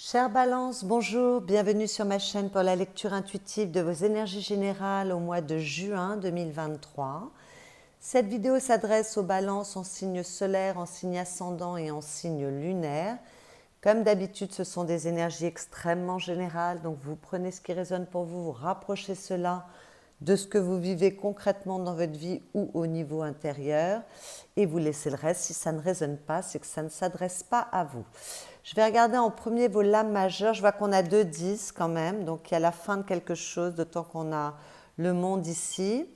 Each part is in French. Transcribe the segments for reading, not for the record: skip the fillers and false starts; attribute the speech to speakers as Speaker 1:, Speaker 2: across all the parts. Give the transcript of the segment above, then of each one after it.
Speaker 1: Chère Balance, bonjour, bienvenue sur ma chaîne pour la lecture intuitive de vos énergies générales au mois de juin 2023. Cette vidéo s'adresse aux balances en signe solaire, en signe ascendant et en signe lunaire. Comme d'habitude, ce sont des énergies extrêmement générales, donc vous prenez ce qui résonne pour vous, vous rapprochez cela de ce que vous vivez concrètement dans votre vie ou au niveau intérieur et vous laissez le reste. Si ça ne résonne pas, c'est que ça ne s'adresse pas à vous. Je vais regarder en premier vos lames majeures. Je vois qu'on a 2 10 quand même, donc il y a la fin de quelque chose, d'autant qu'on a le monde ici.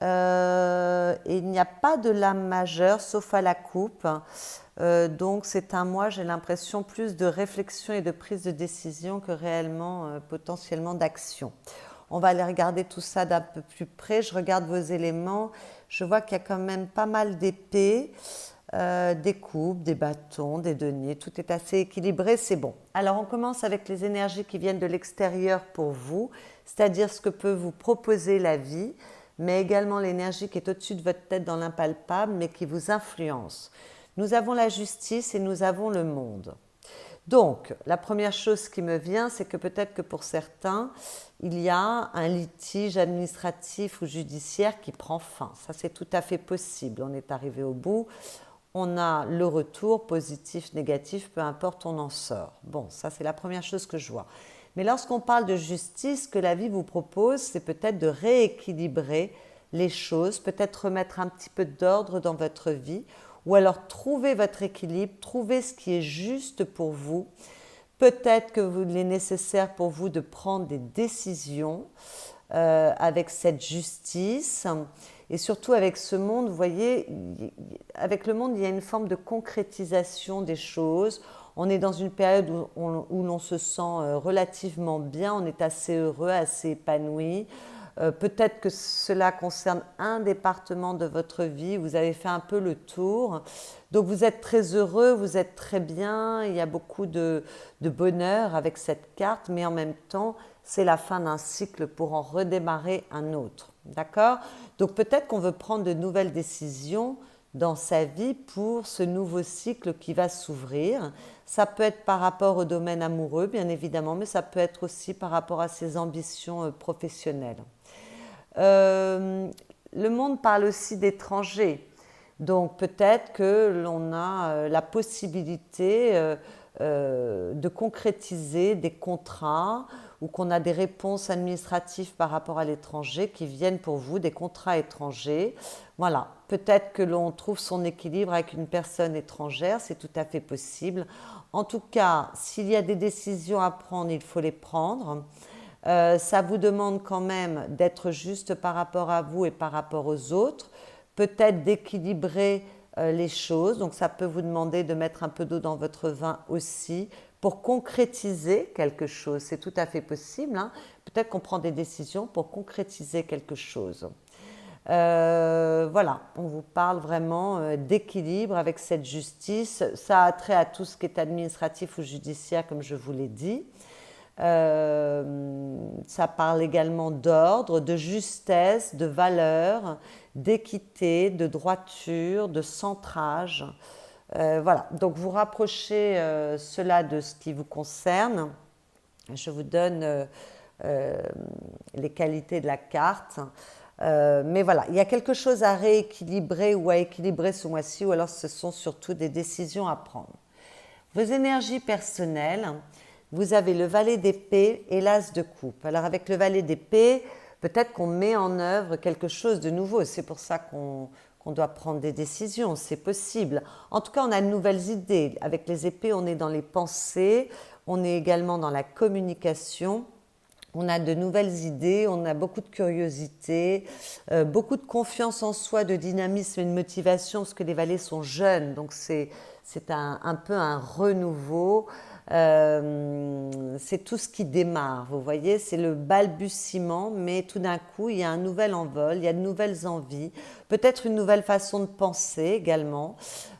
Speaker 1: Et il n'y a pas de lame majeure sauf à la coupe. Donc c'est un mois, j'ai l'impression, plus de réflexion et de prise de décision que réellement potentiellement d'action. On va aller regarder tout ça d'un peu plus près. Je regarde vos éléments. Je vois qu'il y a quand même pas mal d'épées, des coupes, des bâtons, des deniers. Tout est assez équilibré, c'est bon. Alors on commence avec les énergies qui viennent de l'extérieur pour vous, c'est-à-dire ce que peut vous proposer la vie, mais également l'énergie qui est au-dessus de votre tête dans l'impalpable, mais qui vous influence. Nous avons la justice et nous avons le monde. Donc, la première chose qui me vient, c'est que peut-être que pour certains, il y a un litige administratif ou judiciaire qui prend fin. Ça, c'est tout à fait possible. On est arrivé au bout, on a le retour, positif, négatif, peu importe, on en sort. Bon, ça, c'est la première chose que je vois. Mais lorsqu'on parle de justice, ce que la vie vous propose, c'est peut-être de rééquilibrer les choses, peut-être remettre un petit peu d'ordre dans votre vie, ou alors trouver votre équilibre, trouver ce qui est juste pour vous. Peut-être qu'il est nécessaire pour vous de prendre des décisions avec cette justice et surtout avec ce monde. Vous voyez, avec le monde, il y a une forme de concrétisation des choses. On est dans une période où l'on se sent relativement bien, on est assez heureux, assez épanoui. Peut-être que cela concerne un département de votre vie, vous avez fait un peu le tour. Donc vous êtes très heureux, vous êtes très bien, il y a beaucoup de bonheur avec cette carte, mais en même temps, c'est la fin d'un cycle pour en redémarrer un autre. D'accord? Donc peut-être qu'on veut prendre de nouvelles décisions dans sa vie pour ce nouveau cycle qui va s'ouvrir. Ça peut être par rapport au domaine amoureux, bien évidemment, mais ça peut être aussi par rapport à ses ambitions professionnelles. Le monde parle aussi d'étrangers. Donc peut-être que l'on a la possibilité de concrétiser des contrats ou qu'on a des réponses administratives par rapport à l'étranger qui viennent pour vous, des contrats étrangers. Voilà, peut-être que l'on trouve son équilibre avec une personne étrangère, c'est tout à fait possible. En tout cas, s'il y a des décisions à prendre, il faut les prendre. Ça vous demande quand même d'être juste par rapport à vous et par rapport aux autres, peut-être d'équilibrer les choses, donc ça peut vous demander de mettre un peu d'eau dans votre vin aussi pour concrétiser quelque chose, c'est tout à fait possible, hein. Peut-être qu'on prend des décisions pour concrétiser quelque chose. Voilà, on vous parle vraiment d'équilibre avec cette justice, ça a trait à tout ce qui est administratif ou judiciaire comme je vous l'ai dit. Ça parle également d'ordre, de justesse, de valeur, d'équité, de droiture, de centrage. Voilà, donc vous rapprochez cela de ce qui vous concerne. Je vous donne les qualités de la carte. Mais voilà, il y a quelque chose à rééquilibrer ou à équilibrer ce mois-ci, ou alors ce sont surtout des décisions à prendre. Vos énergies personnelles, vous avez le valet d'épée et l'as de coupe. Alors avec le valet d'épée, peut-être qu'on met en œuvre quelque chose de nouveau. C'est pour ça qu'on doit prendre des décisions, c'est possible. En tout cas, on a de nouvelles idées. Avec les épées, on est dans les pensées, on est également dans la communication. On a de nouvelles idées, on a beaucoup de curiosité, beaucoup de confiance en soi, de dynamisme et de motivation, parce que les valets sont jeunes, donc c'est un peu un renouveau. C'est tout ce qui démarre, vous voyez, c'est le balbutiement, mais tout d'un coup, il y a un nouvel envol, il y a de nouvelles envies, peut-être une nouvelle façon de penser également.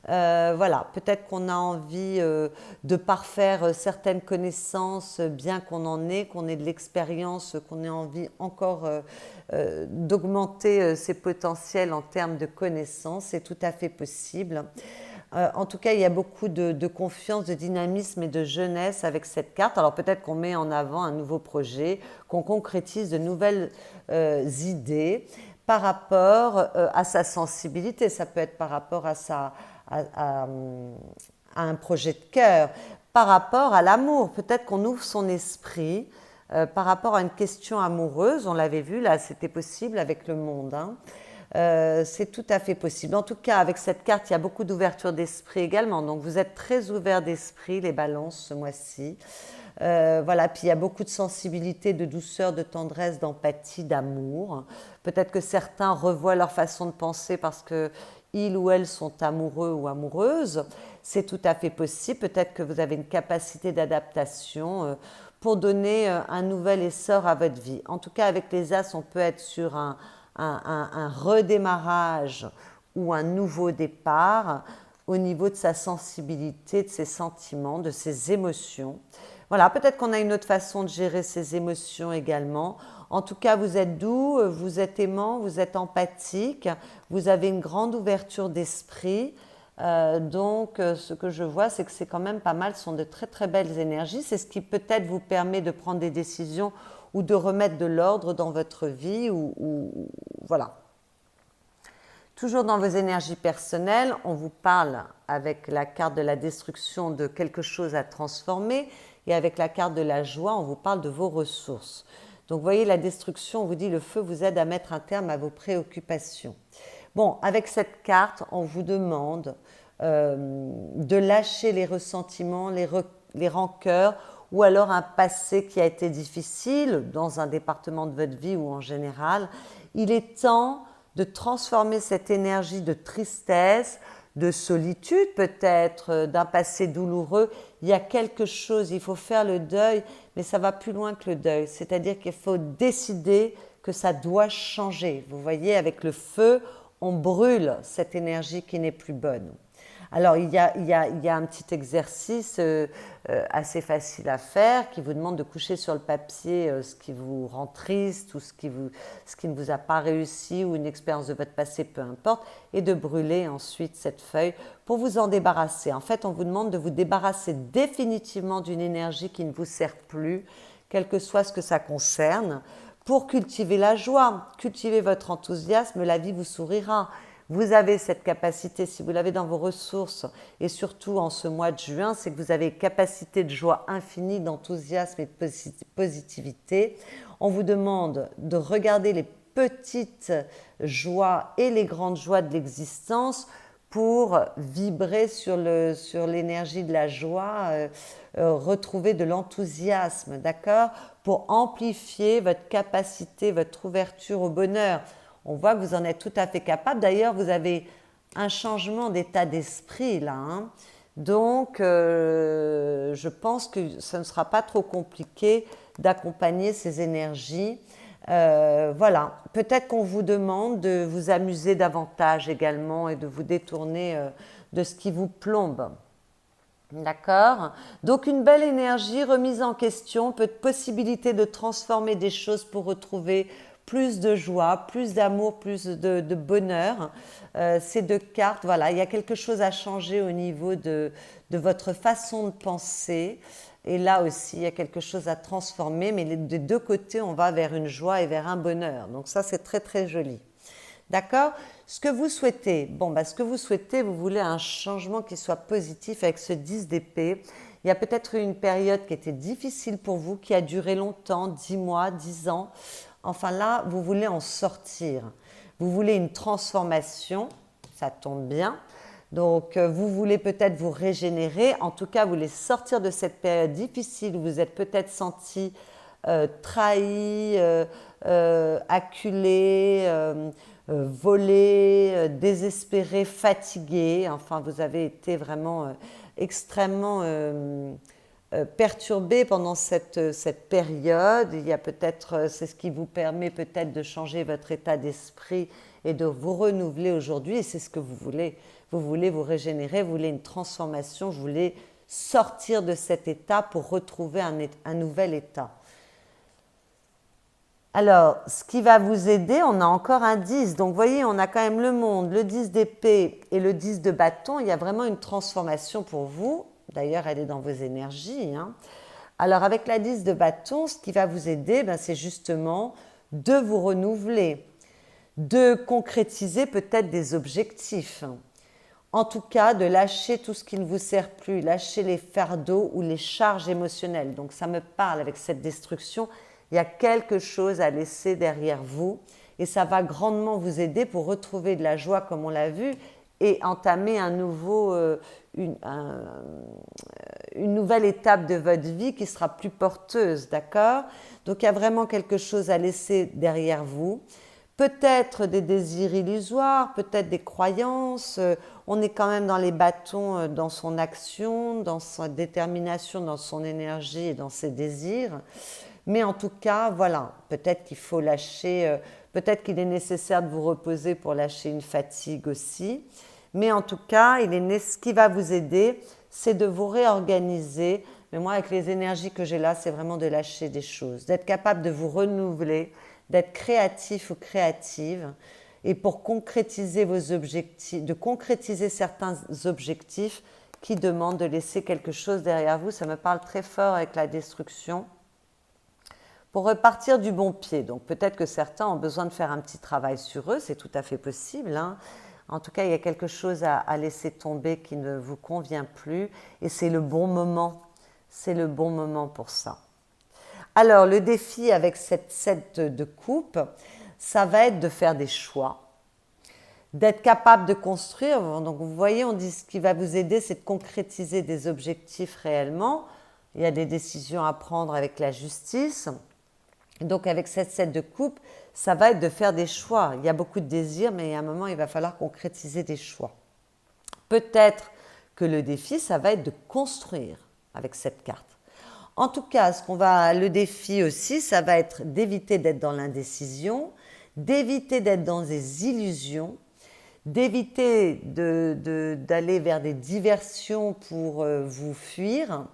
Speaker 1: Voilà, peut-être qu'on a envie de parfaire certaines connaissances, bien qu'on en ait, qu'on ait de l'expérience, qu'on ait envie encore d'augmenter ses potentiels en termes de connaissances, c'est tout à fait possible. En tout cas, il y a beaucoup de confiance, de dynamisme et de jeunesse avec cette carte. Alors peut-être qu'on met en avant un nouveau projet, qu'on concrétise de nouvelles idées par rapport à sa sensibilité. Ça peut être par rapport à à un projet de cœur, par rapport à l'amour. Peut-être qu'on ouvre son esprit par rapport à une question amoureuse. On l'avait vu là, c'était possible avec le monde, hein. C'est tout à fait possible. En tout cas, avec cette carte, il y a beaucoup d'ouverture d'esprit également. Donc, vous êtes très ouverts d'esprit, les balances, ce mois-ci. Voilà, puis il y a beaucoup de sensibilité, de douceur, de tendresse, d'empathie, d'amour. Peut-être que certains revoient leur façon de penser parce que ils ou elles sont amoureux ou amoureuses. C'est tout à fait possible. Peut-être que vous avez une capacité d'adaptation pour donner un nouvel essor à votre vie. En tout cas, avec les As, on peut être sur un redémarrage ou un nouveau départ au niveau de sa sensibilité, de ses sentiments, de ses émotions. Voilà, peut-être qu'on a une autre façon de gérer ses émotions également. En tout cas, vous êtes doux, vous êtes aimant, vous êtes empathique, vous avez une grande ouverture d'esprit. Donc, ce que je vois, c'est que c'est quand même pas mal, ce sont de très très belles énergies. C'est ce qui peut-être vous permet de prendre des décisions ou de remettre de l'ordre dans votre vie. Voilà. Toujours dans vos énergies personnelles, on vous parle avec la carte de la destruction de quelque chose à transformer et avec la carte de la joie, on vous parle de vos ressources. Donc vous voyez, la destruction, on vous dit le feu vous aide à mettre un terme à vos préoccupations. Bon, avec cette carte, on vous demande de lâcher les ressentiments, les rancœurs ou alors un passé qui a été difficile dans un département de votre vie ou en général. Il est temps de transformer cette énergie de tristesse, de solitude peut-être, d'un passé douloureux. Il y a quelque chose, il faut faire le deuil, mais ça va plus loin que le deuil. C'est-à-dire qu'il faut décider que ça doit changer. Vous voyez, avec le feu, on brûle cette énergie qui n'est plus bonne. Alors, il y a un petit exercice assez facile à faire qui vous demande de coucher sur le papier ce qui vous rend triste ou ce qui ne vous a pas réussi ou une expérience de votre passé, peu importe, et de brûler ensuite cette feuille pour vous en débarrasser. En fait, on vous demande de vous débarrasser définitivement d'une énergie qui ne vous sert plus, quel que soit ce que ça concerne, pour cultiver la joie, cultiver votre enthousiasme, la vie vous sourira. Vous avez cette capacité, si vous l'avez dans vos ressources, et surtout en ce mois de juin, c'est que vous avez une capacité de joie infinie, d'enthousiasme et de positivité. On vous demande de regarder les petites joies et les grandes joies de l'existence pour vibrer sur l'énergie de la joie, retrouver de l'enthousiasme, d'accord? Pour amplifier votre capacité, votre ouverture au bonheur. On voit que vous en êtes tout à fait capable. D'ailleurs, vous avez un changement d'état d'esprit là, hein. Donc, je pense que ce ne sera pas trop compliqué d'accompagner ces énergies. Voilà, peut-être qu'on vous demande de vous amuser davantage également et de vous détourner de ce qui vous plombe. D'accord? Donc une belle énergie, remise en question, possibilité de transformer des choses pour retrouver plus de joie, plus d'amour, plus de bonheur. Ces deux cartes, voilà, il y a quelque chose à changer au niveau de votre façon de penser. Et là aussi, il y a quelque chose à transformer, mais des deux côtés, on va vers une joie et vers un bonheur. Donc ça, c'est très très joli. D'accord? Ce que vous souhaitez, ce que vous souhaitez, vous voulez un changement qui soit positif avec ce 10 d'épée. Il y a peut-être eu une période qui était difficile pour vous, qui a duré longtemps, 10 mois, 10 ans. Enfin là, vous voulez en sortir. Vous voulez une transformation, ça tombe bien. Donc, vous voulez peut-être vous régénérer. En tout cas, vous voulez sortir de cette période difficile où vous êtes peut-être senti trahi, acculé, volé, désespéré, fatigué. Enfin, vous avez été vraiment extrêmement perturbé pendant cette période. Il y a peut-être, c'est ce qui vous permet peut-être de changer votre état d'esprit et de vous renouveler aujourd'hui. Et c'est ce que vous voulez. Vous voulez vous régénérer, vous voulez une transformation, vous voulez sortir de cet état pour retrouver un nouvel état. Alors, ce qui va vous aider, on a encore un 10. Donc, vous voyez, on a quand même le monde, le 10 d'épée et le 10 de bâton. Il y a vraiment une transformation pour vous. D'ailleurs, elle est dans vos énergies, hein. Alors, avec la 10 de bâton, ce qui va vous aider, ben, c'est justement de vous renouveler, de concrétiser peut-être des objectifs. En tout cas, de lâcher tout ce qui ne vous sert plus, lâcher les fardeaux ou les charges émotionnelles. Donc, ça me parle avec cette destruction. Il y a quelque chose à laisser derrière vous et ça va grandement vous aider pour retrouver de la joie comme on l'a vu et entamer une nouvelle étape de votre vie qui sera plus porteuse, d'accord? Donc il y a vraiment quelque chose à laisser derrière vous. Peut-être des désirs illusoires, peut-être des croyances. On est quand même dans les bâtons, dans son action, dans sa détermination, dans son énergie et dans ses désirs. Mais en tout cas, voilà, peut-être qu'il faut lâcher, peut-être qu'il est nécessaire de vous reposer pour lâcher une fatigue aussi. Mais en tout cas, ce qui va vous aider, c'est de vous réorganiser. Mais moi, avec les énergies que j'ai là, c'est vraiment de lâcher des choses, d'être capable de vous renouveler, d'être créatif ou créative. Et pour concrétiser vos objectifs, de concrétiser certains objectifs qui demandent de laisser quelque chose derrière vous. Ça me parle très fort avec la destruction. Pour repartir du bon pied. Donc peut-être que certains ont besoin de faire un petit travail sur eux, c'est tout à fait possible, hein. En tout cas, il y a quelque chose à laisser tomber qui ne vous convient plus et c'est le bon moment. C'est le bon moment pour ça. Alors, le défi avec cette 7 de coupe, ça va être de faire des choix, d'être capable de construire. Donc, vous voyez, on dit ce qui va vous aider, c'est de concrétiser des objectifs réellement. Il y a des décisions à prendre avec la justice. Donc, avec cette 7 de coupe, ça va être de faire des choix. Il y a beaucoup de désirs, mais à un moment, il va falloir concrétiser des choix. Peut-être que le défi, ça va être de construire avec cette carte. En tout cas, le défi aussi, ça va être d'éviter d'être dans l'indécision, d'éviter d'être dans des illusions, d'éviter d'aller vers des diversions pour vous fuir,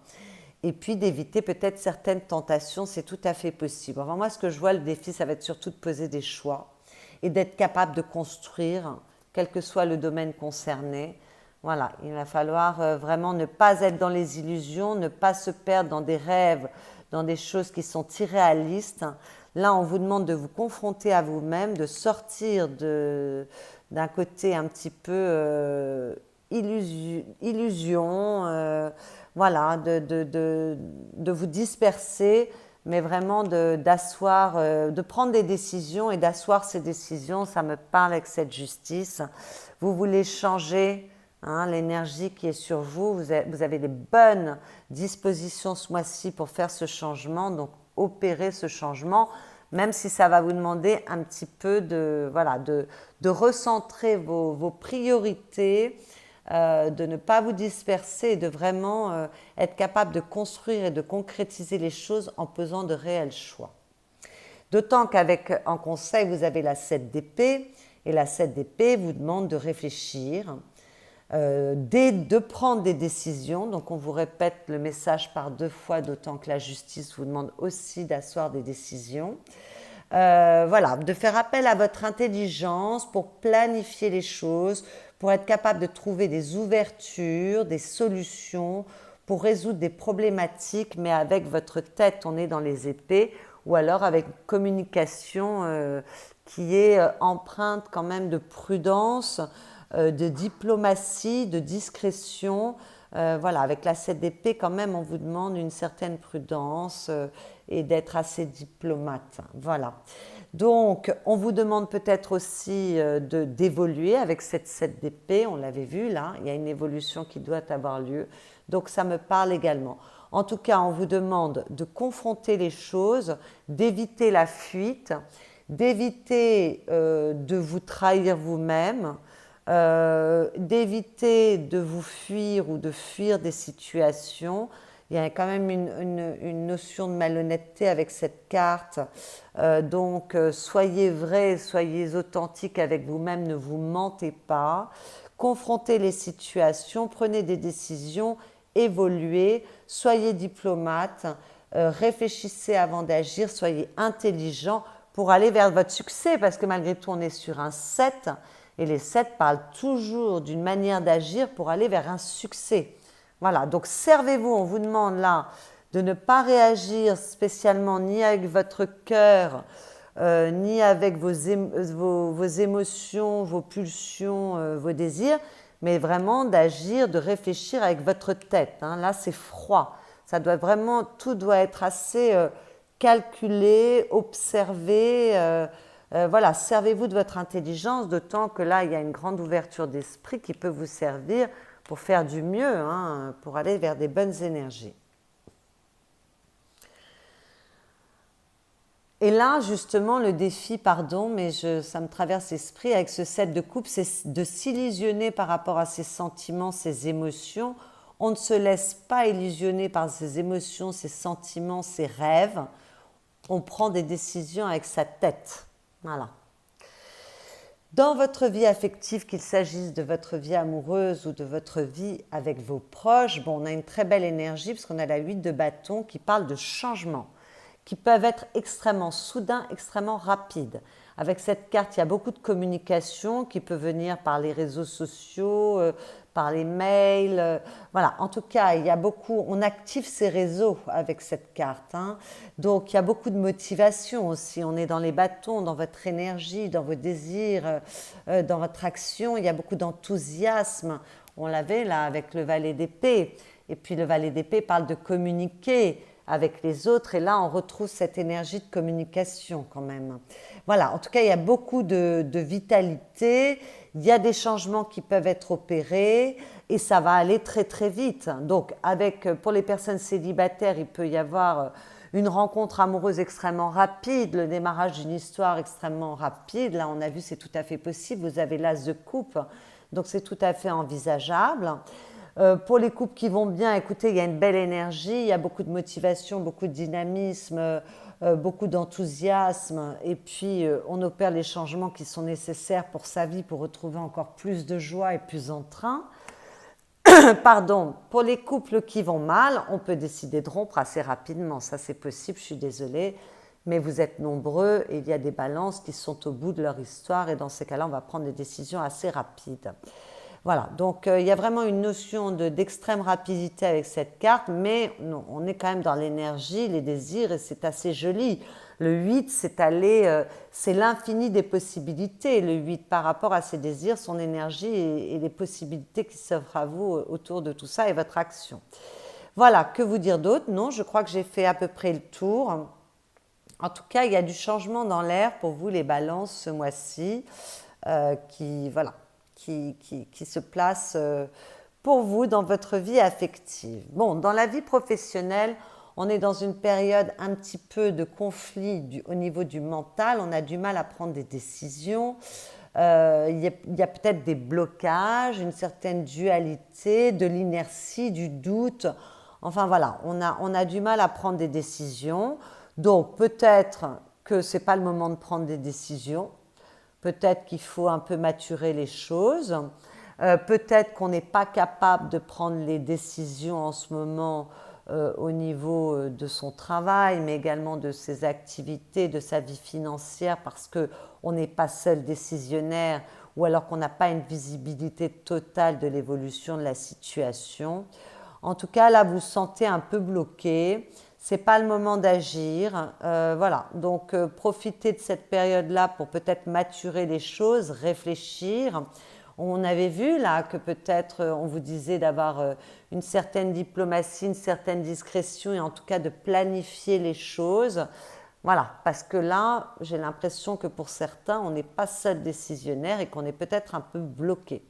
Speaker 1: et puis d'éviter peut-être certaines tentations, c'est tout à fait possible. Enfin, moi, ce que je vois, le défi, ça va être surtout de poser des choix et d'être capable de construire, quel que soit le domaine concerné. Voilà, il va falloir vraiment ne pas être dans les illusions, ne pas se perdre dans des rêves, dans des choses qui sont irréalistes. Là, on vous demande de vous confronter à vous-même, de sortir d'un côté un petit peu illusion, voilà, de vous disperser, mais vraiment de prendre des décisions et d'asseoir ces décisions. Ça me parle avec cette justice. Vous voulez changer, hein, l'énergie qui est sur vous. Vous avez des bonnes dispositions ce mois-ci pour faire ce changement, donc opérer ce changement, même si ça va vous demander un petit peu de recentrer vos priorités, de ne pas vous disperser et de vraiment être capable de construire et de concrétiser les choses en pesant de réels choix. D'autant en conseil, vous avez la 7 d'épée, et la 7 d'épée vous demande de réfléchir, de prendre des décisions. Donc on vous répète le message par 2 fois, d'autant que la justice vous demande aussi d'asseoir des décisions. Voilà, de faire appel à votre intelligence pour planifier les choses, pour être capable de trouver des ouvertures, des solutions, pour résoudre des problématiques, mais avec votre tête, on est dans les épées, ou alors avec une communication qui est empreinte quand même de prudence, de diplomatie, de discrétion. Voilà, avec la 7 d'épée, quand même, on vous demande une certaine prudence et d'être assez diplomate. Voilà. Donc, on vous demande peut-être aussi d'évoluer avec cette 7 d'épée. On l'avait vu là, il y a une évolution qui doit avoir lieu. Donc, ça me parle également. En tout cas, on vous demande de confronter les choses, d'éviter la fuite, d'éviter de vous trahir vous-même, d'éviter de vous fuir ou de fuir des situations. Il y a quand même une notion de malhonnêteté avec cette carte. Donc, soyez vrai, soyez authentique avec vous-même, ne vous mentez pas. Confrontez les situations, prenez des décisions, évoluez, soyez diplomate, réfléchissez avant d'agir, soyez intelligent pour aller vers votre succès, parce que malgré tout, on est sur un 7, et les 7 parlent toujours d'une manière d'agir pour aller vers un succès. Voilà, donc servez-vous, on vous demande là de ne pas réagir spécialement ni avec votre cœur, ni avec vos émotions, vos pulsions, vos désirs, mais vraiment d'agir, de réfléchir avec votre tête. Hein. Là, c'est froid. Ça doit vraiment, tout doit être assez calculé, observé. Voilà, servez-vous de votre intelligence, d'autant que là, il y a une grande ouverture d'esprit qui peut vous servir pour faire du mieux, hein, pour aller vers des bonnes énergies. Et là, justement, le défi, pardon, mais ça me traverse l'esprit avec ce 7 de coupe, c'est de s'illusionner par rapport à ses sentiments, ses émotions. On ne se laisse pas illusionner par ses émotions, ses sentiments, ses rêves. On prend des décisions avec sa tête. Voilà. Dans votre vie affective, qu'il s'agisse de votre vie amoureuse ou de votre vie avec vos proches, bon, on a une très belle énergie parce qu'on a la 8 de bâton qui parle de changement, qui peuvent être extrêmement soudains, extrêmement rapides. Avec cette carte, il y a beaucoup de communication qui peut venir par les réseaux sociaux, par les mails. Voilà, en tout cas, il y a beaucoup, on active ces réseaux avec cette carte. Hein. Donc, il y a beaucoup de motivation aussi. On est dans les bâtons, dans votre énergie, dans vos désirs, dans votre action. Il y a beaucoup d'enthousiasme. On l'avait là avec le valet d'épée. Et puis, le valet d'épée parle de communiquer avec les autres, et là on retrouve cette énergie de communication quand même. Voilà, en tout cas il y a beaucoup de vitalité, il y a des changements qui peuvent être opérés et ça va aller très très vite. Donc pour les personnes célibataires, il peut y avoir une rencontre amoureuse extrêmement rapide, le démarrage d'une histoire extrêmement rapide. Là on a vu c'est tout à fait possible, vous avez l'as de coupe, donc c'est tout à fait envisageable. Pour les couples qui vont bien, écoutez, il y a une belle énergie, il y a beaucoup de motivation, beaucoup de dynamisme, beaucoup d'enthousiasme, et puis on opère les changements qui sont nécessaires pour sa vie, pour retrouver encore plus de joie et plus d'entrain. Pardon, pour les couples qui vont mal, on peut décider de rompre assez rapidement, ça c'est possible, je suis désolée, mais vous êtes nombreux et il y a des balances qui sont au bout de leur histoire, et dans ces cas-là, on va prendre des décisions assez rapides. Voilà, donc il y a vraiment une notion d'extrême rapidité avec cette carte, mais non, on est quand même dans l'énergie, les désirs, et c'est assez joli. Le 8, c'est l'infini des possibilités. Le 8, par rapport à ses désirs, son énergie et les possibilités qui s'offrent à vous autour de tout ça et votre action. Voilà, que vous dire d'autre? Non, je crois que j'ai fait à peu près le tour. En tout cas, il y a du changement dans l'air pour vous, les balances, ce mois-ci, qui se place pour vous dans votre vie affective. Bon, dans la vie professionnelle, on est dans une période un petit peu de conflit au niveau du mental, on a du mal à prendre des décisions, il y a peut-être des blocages, une certaine dualité, de l'inertie, du doute, enfin voilà, on a du mal à prendre des décisions, donc peut-être que ce n'est pas le moment de prendre des décisions. Peut-être qu'il faut un peu maturer les choses. Peut-être qu'on n'est pas capable de prendre les décisions en ce moment au niveau de son travail, mais également de ses activités, de sa vie financière, parce qu'on n'est pas seul décisionnaire ou alors qu'on n'a pas une visibilité totale de l'évolution de la situation. En tout cas, là, vous vous sentez un peu bloqué. C'est pas le moment d'agir. Voilà, donc profitez de cette période-là pour peut-être maturer les choses, réfléchir. On avait vu là que peut-être on vous disait d'avoir une certaine diplomatie, une certaine discrétion et en tout cas de planifier les choses. Voilà, parce que là, j'ai l'impression que pour certains, on n'est pas seul décisionnaire et qu'on est peut-être un peu bloqué.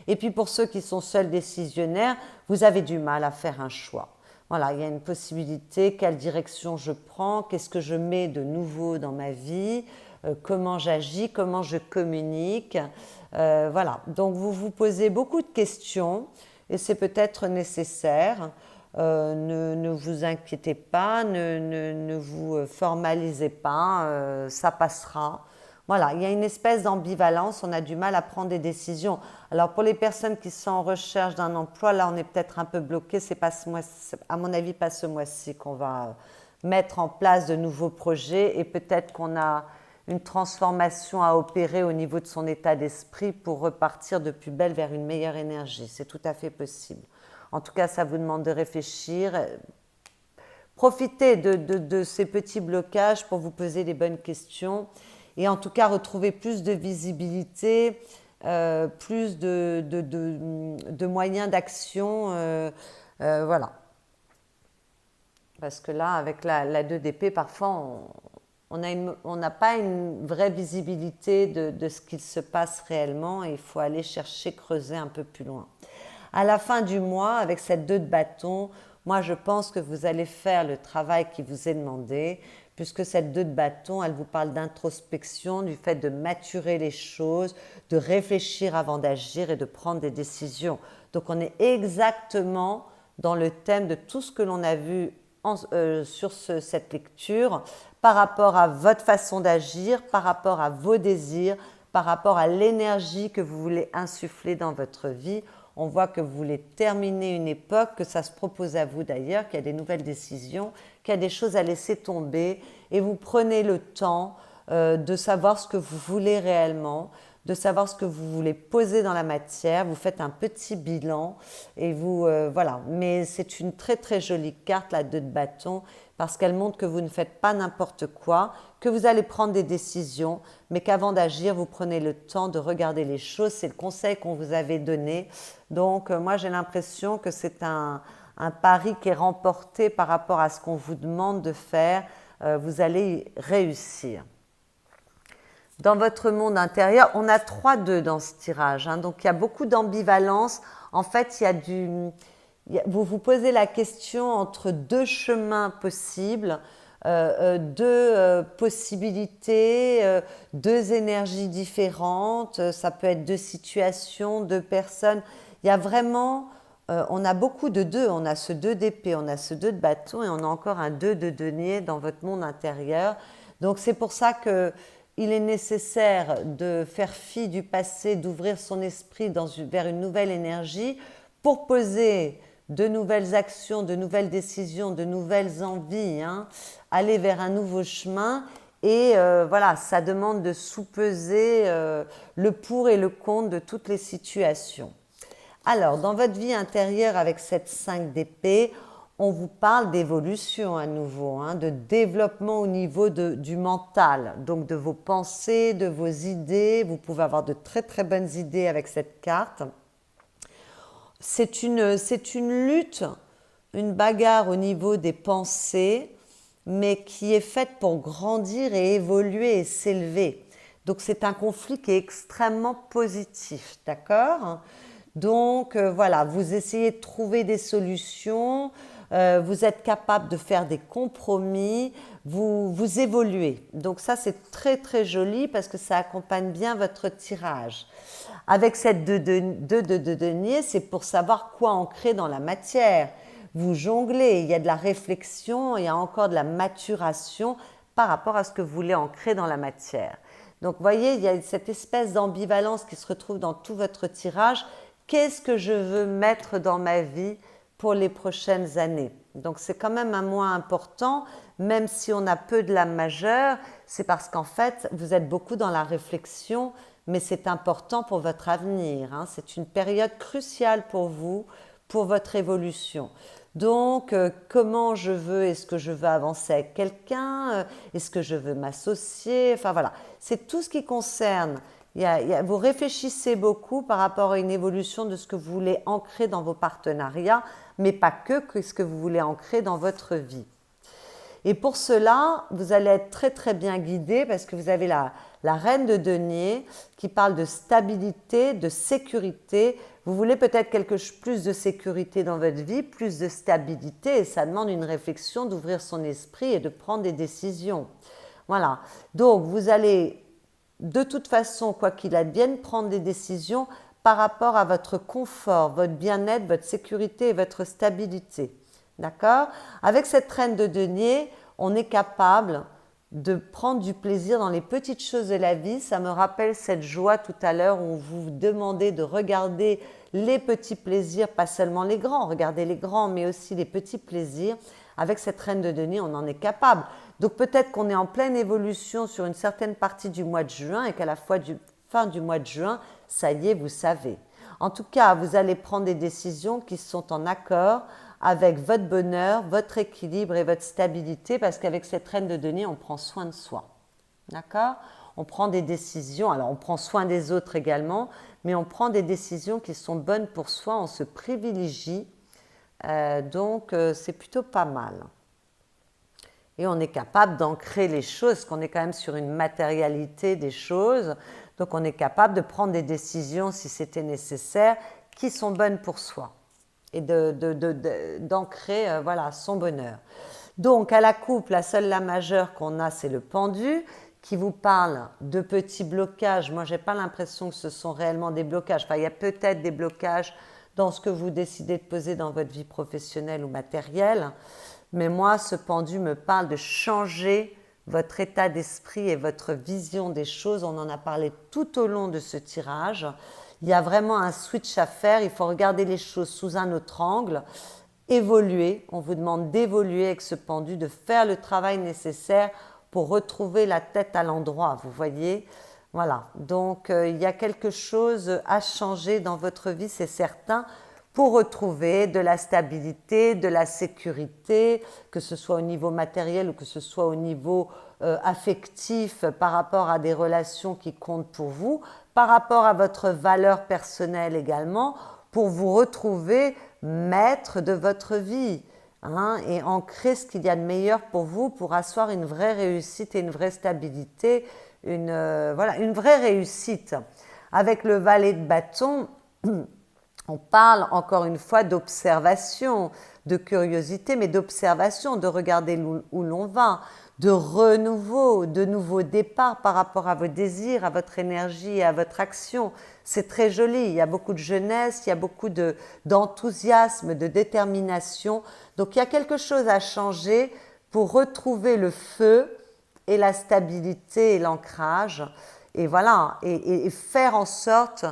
Speaker 1: Et puis pour ceux qui sont seuls décisionnaires, vous avez du mal à faire un choix. Voilà, il y a une possibilité, quelle direction je prends, qu'est-ce que je mets de nouveau dans ma vie, comment j'agis, comment je communique. Voilà, donc vous vous posez beaucoup de questions et c'est peut-être nécessaire. Ne vous inquiétez pas, ne vous formalisez pas, ça passera. Voilà, il y a une espèce d'ambivalence, on a du mal à prendre des décisions. Alors pour les personnes qui sont en recherche d'un emploi, là on est peut-être un peu bloqué, c'est pas ce mois, à mon avis pas ce mois-ci qu'on va mettre en place de nouveaux projets et peut-être qu'on a une transformation à opérer au niveau de son état d'esprit pour repartir de plus belle vers une meilleure énergie. C'est tout à fait possible. En tout cas, ça vous demande de réfléchir. Profitez de ces petits blocages pour vous poser les bonnes questions et en tout cas retrouver plus de visibilité, plus de moyens d'action. Voilà. Parce que là, avec la 2 d'épée, parfois, on n'a pas une vraie visibilité de ce qu'il se passe réellement et il faut aller chercher, creuser un peu plus loin. À la fin du mois, avec cette 2 de bâton, moi je pense que vous allez faire le travail qui vous est demandé, puisque cette 2 de bâton, elle vous parle d'introspection, du fait de maturer les choses, de réfléchir avant d'agir et de prendre des décisions. Donc on est exactement dans le thème de tout ce que l'on a vu sur cette lecture par rapport à votre façon d'agir, par rapport à vos désirs, par rapport à l'énergie que vous voulez insuffler dans votre vie. On voit que vous voulez terminer une époque, que ça se propose à vous d'ailleurs, qu'il y a des nouvelles décisions, qu'il y a des choses à laisser tomber et vous prenez le temps de savoir ce que vous voulez réellement, de savoir ce que vous voulez poser dans la matière. Vous faites un petit bilan et vous voilà. Mais c'est une très très jolie carte, la 2 de bâton, parce qu'elle montre que vous ne faites pas n'importe quoi, que vous allez prendre des décisions, mais qu'avant d'agir, vous prenez le temps de regarder les choses. C'est le conseil qu'on vous avait donné. Donc moi j'ai l'impression que c'est un pari qui est remporté par rapport à ce qu'on vous demande de faire. Vous allez réussir. Dans votre monde intérieur, on a 3-2 dans ce tirage, hein, donc il y a beaucoup d'ambivalence. En fait, vous vous posez la question entre 2 chemins possibles, 2 possibilités, 2 énergies différentes. Ça peut être 2 situations, 2 personnes. Il y a vraiment, on a beaucoup de 2. On a ce 2 d'épée, on a ce 2 de bâton et on a encore un 2 de denier dans votre monde intérieur. Donc c'est pour ça que il est nécessaire de faire fi du passé, d'ouvrir son esprit vers une nouvelle énergie pour poser de nouvelles actions, de nouvelles décisions, de nouvelles envies, hein, aller vers un nouveau chemin. Et voilà, ça demande de sous-peser le pour et le contre de toutes les situations. Alors, dans votre vie intérieure avec cette 5 d'épée, on vous parle d'évolution à nouveau, hein, de développement au niveau du mental, donc de vos pensées, de vos idées. Vous pouvez avoir de très très bonnes idées avec cette carte. C'est une lutte, une bagarre au niveau des pensées, mais qui est faite pour grandir et évoluer et s'élever. Donc c'est un conflit qui est extrêmement positif, d'accord ? Donc voilà, vous essayez de trouver des solutions, vous êtes capable de faire des compromis, vous évoluez. Donc ça c'est très très joli parce que ça accompagne bien votre tirage. Avec cette 2 de denier, c'est pour savoir quoi ancrer dans la matière. Vous jonglez, il y a de la réflexion, il y a encore de la maturation par rapport à ce que vous voulez ancrer dans la matière. Donc vous voyez, il y a cette espèce d'ambivalence qui se retrouve dans tout votre tirage. Qu'est-ce que je veux mettre dans ma vie pour les prochaines années? Donc c'est quand même un mois important, même si on a peu de l'âme majeure, c'est parce qu'en fait vous êtes beaucoup dans la réflexion, mais c'est important pour votre avenir, hein. C'est une période cruciale pour vous, pour votre évolution. Donc comment je veux, est-ce que je veux avancer avec quelqu'un, est-ce que je veux m'associer, enfin voilà, c'est tout ce qui concerne. Vous réfléchissez beaucoup par rapport à une évolution de ce que vous voulez ancrer dans vos partenariats, mais pas que ce que vous voulez ancrer dans votre vie. Et pour cela, vous allez être très très bien guidé parce que vous avez la reine de denier qui parle de stabilité, de sécurité. Vous voulez peut-être plus de sécurité dans votre vie, plus de stabilité et ça demande une réflexion, d'ouvrir son esprit et de prendre des décisions. Voilà, donc vous allez de toute façon, quoi qu'il advienne, prendre des décisions par rapport à votre confort, votre bien-être, votre sécurité et votre stabilité. D'accord? Avec cette reine de denier, on est capable de prendre du plaisir dans les petites choses de la vie. Ça me rappelle cette joie tout à l'heure où vous vous demandez de regarder les petits plaisirs, pas seulement les grands, regardez les grands, mais aussi les petits plaisirs. Avec cette reine de denier, on en est capable Donc peut-être qu'on est en pleine évolution sur une certaine partie du mois de juin et qu'à la fin du mois de juin, ça y est, vous savez. En tout cas, vous allez prendre des décisions qui sont en accord avec votre bonheur, votre équilibre et votre stabilité, parce qu'avec cette reine de denier, on prend soin de soi. D'accord? On prend des décisions, alors on prend soin des autres également, mais on prend des décisions qui sont bonnes pour soi, on se privilégie, donc c'est plutôt pas mal. Et on est capable d'ancrer les choses, parce qu'on est quand même sur une matérialité des choses, donc on est capable de prendre des décisions, si c'était nécessaire, qui sont bonnes pour soi, et d'ancrer voilà, son bonheur. Donc à la coupe, la seule la majeure qu'on a, c'est le pendu, qui vous parle de petits blocages. Moi, je n'ai pas l'impression que ce sont réellement des blocages. Enfin, il y a peut-être des blocages dans ce que vous décidez de poser dans votre vie professionnelle ou matérielle. Mais moi, ce pendu me parle de changer votre état d'esprit et votre vision des choses. On en a parlé tout au long de ce tirage. Il y a vraiment un switch à faire. Il faut regarder les choses sous un autre angle. Évoluer. On vous demande d'évoluer avec ce pendu, de faire le travail nécessaire pour retrouver la tête à l'endroit, vous voyez. Voilà, donc il y a quelque chose à changer dans votre vie, c'est certain, pour retrouver de la stabilité, de la sécurité, que ce soit au niveau matériel ou que ce soit au niveau affectif par rapport à des relations qui comptent pour vous, par rapport à votre valeur personnelle également, pour vous retrouver maître de votre vie. Et ancrer ce qu'il y a de meilleur pour vous, pour asseoir une vraie réussite et une vraie stabilité, voilà, une vraie réussite. Avec le valet de bâton, on parle encore une fois d'observation, de curiosité, mais d'observation, de regarder où l'on va, de renouveau, de nouveaux départs par rapport à vos désirs, à votre énergie et à votre action. C'est très joli, il y a beaucoup de jeunesse, il y a beaucoup d'enthousiasme, de détermination. Donc il y a quelque chose à changer pour retrouver le feu et la stabilité et l'ancrage. Et voilà, et faire en sorte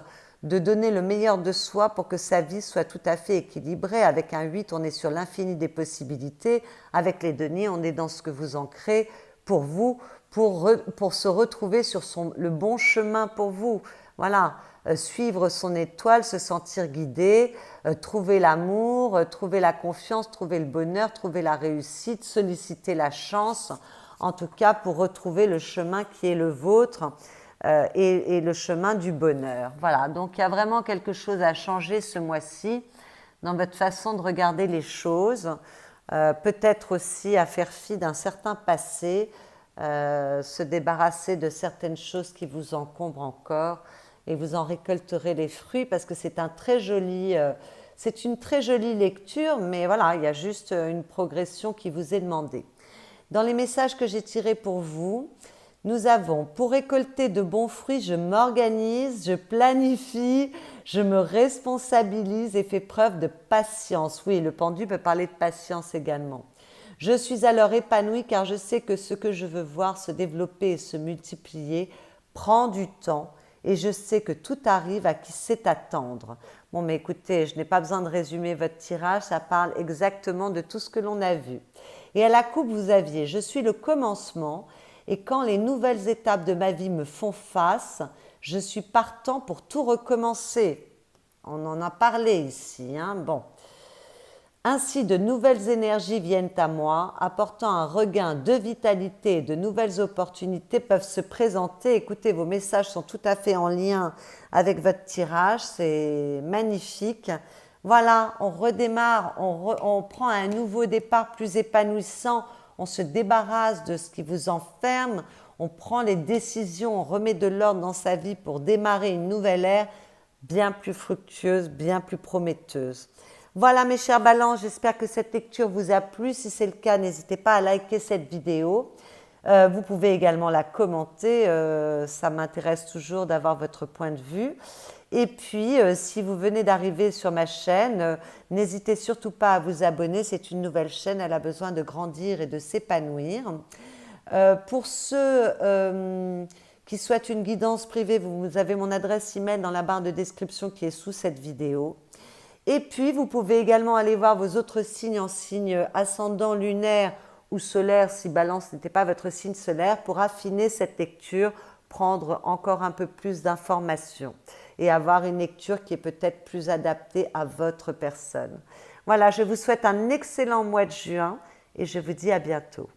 Speaker 1: de donner le meilleur de soi pour que sa vie soit tout à fait équilibrée. Avec un 8, on est sur l'infini des possibilités. Avec les deniers, on est dans ce que vous ancrez pour vous, pour se retrouver sur le bon chemin pour vous. Voilà, suivre son étoile, se sentir guidé, trouver l'amour, trouver la confiance, trouver le bonheur, trouver la réussite, solliciter la chance, en tout cas pour retrouver le chemin qui est le vôtre. Et le chemin du bonheur. Voilà, donc il y a vraiment quelque chose à changer ce mois-ci dans votre façon de regarder les choses, peut-être aussi à faire fi d'un certain passé, se débarrasser de certaines choses qui vous encombrent encore et vous en récolterez les fruits parce que c'est c'est une très jolie lecture, mais voilà, il y a juste une progression qui vous est demandée. Dans les messages que j'ai tirés pour vous, nous avons, pour récolter de bons fruits, je m'organise, je planifie, je me responsabilise et fais preuve de patience. Oui, le pendu peut parler de patience également. Je suis alors épanouie car je sais que ce que je veux voir se développer et se multiplier prend du temps et je sais que tout arrive à qui sait attendre. Bon, mais écoutez, je n'ai pas besoin de résumer votre tirage, ça parle exactement de tout ce que l'on a vu. Et à la coupe, vous aviez « Je suis le commencement » et quand les nouvelles étapes de ma vie me font face, je suis partant pour tout recommencer. On en a parlé ici, bon. Ainsi, de nouvelles énergies viennent à moi, apportant un regain de vitalité et de nouvelles opportunités peuvent se présenter. Écoutez, vos messages sont tout à fait en lien avec votre tirage, c'est magnifique. Voilà, on redémarre, on prend un nouveau départ plus épanouissant, on se débarrasse de ce qui vous enferme, on prend les décisions, on remet de l'ordre dans sa vie pour démarrer une nouvelle ère bien plus fructueuse, bien plus prometteuse. Voilà mes chers balances, j'espère que cette lecture vous a plu. Si c'est le cas, n'hésitez pas à liker cette vidéo. Vous pouvez également la commenter, ça m'intéresse toujours d'avoir votre point de vue. Et puis, si vous venez d'arriver sur ma chaîne, n'hésitez surtout pas à vous abonner. C'est une nouvelle chaîne, elle a besoin de grandir et de s'épanouir. Pour ceux qui souhaitent une guidance privée, vous avez mon adresse email dans la barre de description qui est sous cette vidéo. Et puis, vous pouvez également aller voir vos autres signes en signe ascendant lunaire ou solaire si Balance n'était pas votre signe solaire pour affiner cette lecture, prendre encore un peu plus d'informations et avoir une lecture qui est peut-être plus adaptée à votre personne. Voilà, je vous souhaite un excellent mois de juin et je vous dis à bientôt.